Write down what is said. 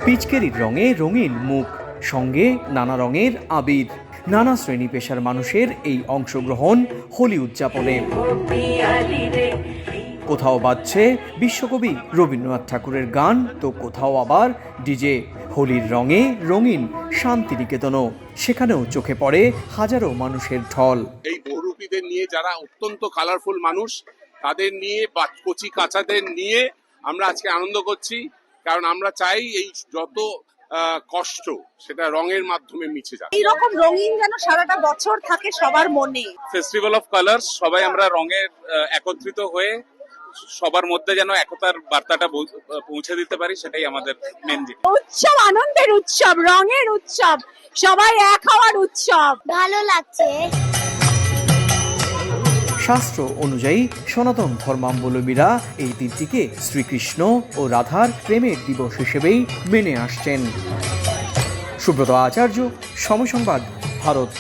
পিচকারির রঙে রঙিন মুখ, সঙ্গে নানা রঙের আবির। নানা শ্রেণী পেশার মানুষের এই অংশগ্রহণ হোলি উদযাপনে। কোথাও বাজছে বিশ্বকবি রবীন্দ্রনাথ ঠাকুরের গান, তো কোথাও আবার ডিজে। হোলির রঙে রঙিন শান্তিনিকেতনও, সেখানেও চোখে পড়ে হাজারো মানুষের ঢল। এই বহুরূপীদের নিয়ে, যারা অত্যন্ত কালারফুল মানুষ, তাদের নিয়ে বা কচি কাঁচাদের নিয়ে আমরা আজকে আনন্দ করছি। কারণ আমরা চাই এই যত কষ্ট সেটা রঙের মাধ্যমে মিছে যায়। এইরকম রঙিন যেন সারাটা বছর থাকে সবার মনে। ফেস্টিভ্যাল অফ কালার্স, সবাই আমরা রঙের একত্রিত হয়ে সবার মধ্যে যেন একতার বার্তাটা পৌঁছে দিতে পারি, সেটাই আমাদের মেন জিনিস। উৎসব, আনন্দের উৎসব, রঙের উৎসব, সবাই এক হওয়ার উৎসব। ভালো লাগছে। শাস্ত্র অনুযায়ী সনাতন ধর্মাবলম্বীরা এই দিনটিকে শ্রীকৃষ্ণ ও রাধার প্রেমের দিবস হিসেবেই মেনে আসছেন। সুব্রত আচার্য, সময় সংবাদ, ভারত।